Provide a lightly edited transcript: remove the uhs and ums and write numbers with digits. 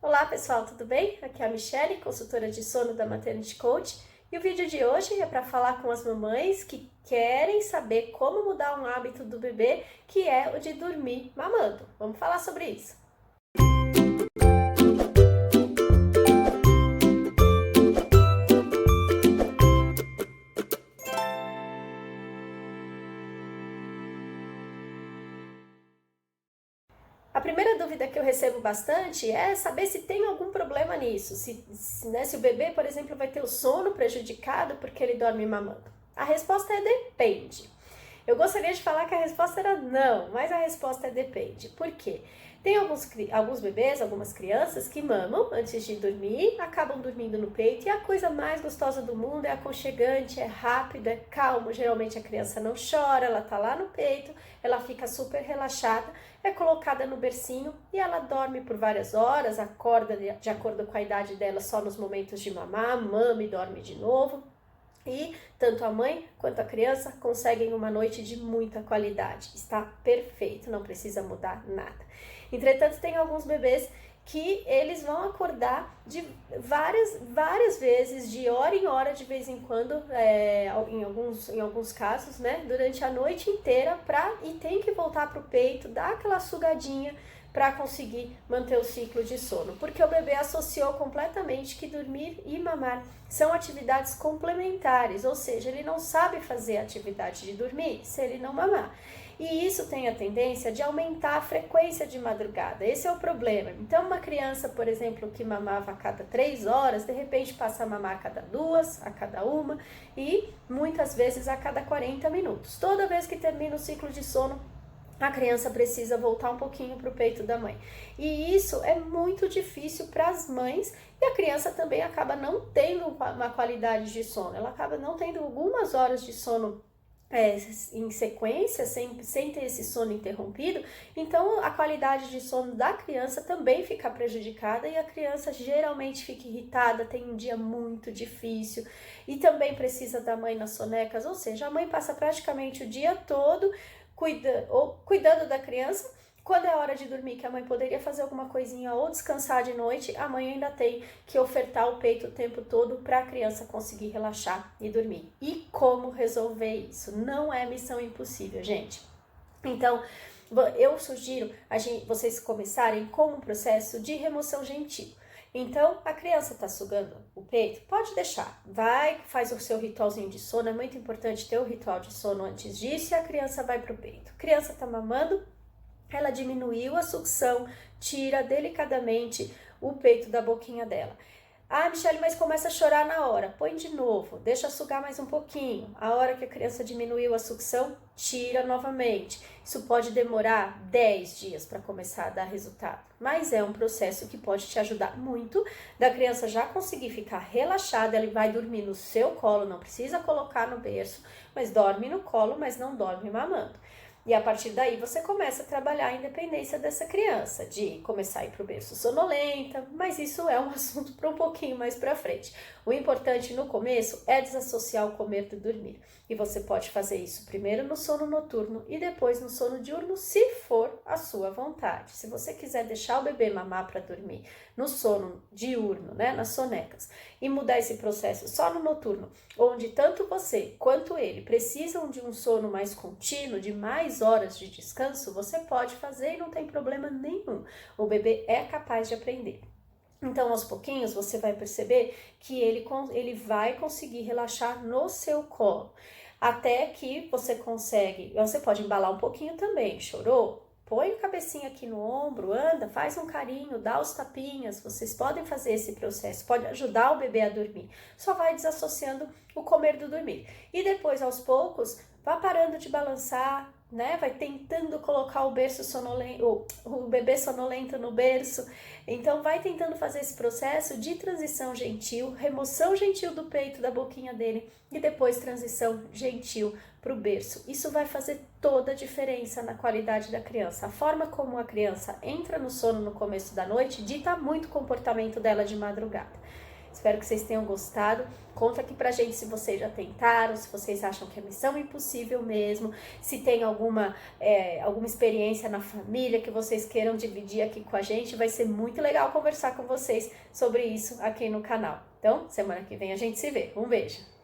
Olá pessoal, tudo bem? Aqui é a Michelle, consultora de sono da Maternity Coach, e o vídeo de hoje é para falar com as mamães que querem saber como mudar um hábito do bebê, que é o de dormir mamando. Vamos falar sobre isso. A primeira dúvida que eu recebo bastante é saber se tem algum problema nisso, se o bebê, por exemplo, vai ter o sono prejudicado porque ele dorme mamando. A resposta é depende. Eu gostaria de falar que a resposta era não, mas a resposta é depende. Por quê? Tem alguns bebês, algumas crianças que mamam antes de dormir, acabam dormindo no peito e a coisa mais gostosa do mundo é aconchegante, é rápido, é calmo. Geralmente a criança não chora, ela tá lá no peito, ela fica super relaxada, é colocada no bercinho e ela dorme por várias horas, acorda de acordo com a idade dela só nos momentos de mamar, mama e dorme de novo. E tanto a mãe quanto a criança conseguem uma noite de muita qualidade. Está perfeito, não precisa mudar nada. Entretanto, tem alguns bebês que eles vão acordar de várias vezes, de hora em hora, de vez em quando, em alguns casos, né, durante a noite inteira, e tem que voltar para o peito, dar aquela sugadinha para conseguir manter o ciclo de sono, porque o bebê associou completamente que dormir e mamar são atividades complementares, ou seja, ele não sabe fazer a atividade de dormir se ele não mamar. E isso tem a tendência de aumentar a frequência de madrugada, esse é o problema. Então uma criança, por exemplo, que mamava a cada 3 horas, de repente passa a mamar a cada 2, a cada 1 e muitas vezes a cada 40 minutos. Toda vez que termina o ciclo de sono, a criança precisa voltar um pouquinho para o peito da mãe. E isso é muito difícil para as mães e a criança também acaba não tendo uma qualidade de sono. Ela acaba não tendo algumas horas de sono em sequência, sem ter esse sono interrompido, então a qualidade de sono da criança também fica prejudicada e a criança geralmente fica irritada, tem um dia muito difícil e também precisa da mãe nas sonecas, ou seja, a mãe passa praticamente o dia todo cuidando da criança. Quando é hora de dormir, que a mãe poderia fazer alguma coisinha ou descansar de noite, a mãe ainda tem que ofertar o peito o tempo todo para a criança conseguir relaxar e dormir. E como resolver isso? Não é missão impossível, gente. Então, eu sugiro vocês começarem com um processo de remoção gentil. Então, a criança está sugando o peito? Pode deixar. Faz o seu ritualzinho de sono. É muito importante ter o ritual de sono antes disso e a criança vai para o peito. A criança está mamando, ela diminuiu a sucção, tira delicadamente o peito da boquinha dela. Ah, Michelle, mas começa a chorar na hora. Põe de novo, deixa sugar mais um pouquinho. A hora que a criança diminuiu a sucção, tira novamente. Isso pode demorar 10 dias para começar a dar resultado, mas é um processo que pode te ajudar muito, da criança já conseguir ficar relaxada, ela vai dormir no seu colo, não precisa colocar no berço, mas dorme no colo, mas não dorme mamando. E a partir daí você começa a trabalhar a independência dessa criança, de começar a ir para o berço sonolenta, mas isso é um assunto para um pouquinho mais para frente. O importante no começo é desassociar o comer do dormir. E você pode fazer isso primeiro no sono noturno e depois no sono diurno, se for a sua vontade. Se você quiser deixar o bebê mamar para dormir no sono diurno, né, nas sonecas, e mudar esse processo só no noturno, onde tanto você quanto ele precisam de um sono mais contínuo, de mais horas de descanso, você pode fazer e não tem problema nenhum. O bebê é capaz de aprender. Então, aos pouquinhos, você vai perceber que ele vai conseguir relaxar no seu colo. Até que você pode embalar um pouquinho também. Chorou? Põe a cabecinha aqui no ombro, anda, faz um carinho, dá os tapinhas. Vocês podem fazer esse processo, pode ajudar o bebê a dormir. Só vai desassociando o comer do dormir. E depois, aos poucos, vá parando de balançar, né? Vai tentando colocar o bebê sonolento no berço. Então vai tentando fazer esse processo de transição gentil, remoção gentil do peito, da boquinha dele e depois transição gentil para o berço. Isso vai fazer toda a diferença na qualidade da criança. A forma como a criança entra no sono no começo da noite dita muito o comportamento dela de madrugada. Espero que vocês tenham gostado. Conta aqui pra gente se vocês já tentaram, se vocês acham que é missão impossível mesmo, se tem alguma experiência na família que vocês queiram dividir aqui com a gente. Vai ser muito legal conversar com vocês sobre isso aqui no canal. Então, semana que vem a gente se vê. Um beijo!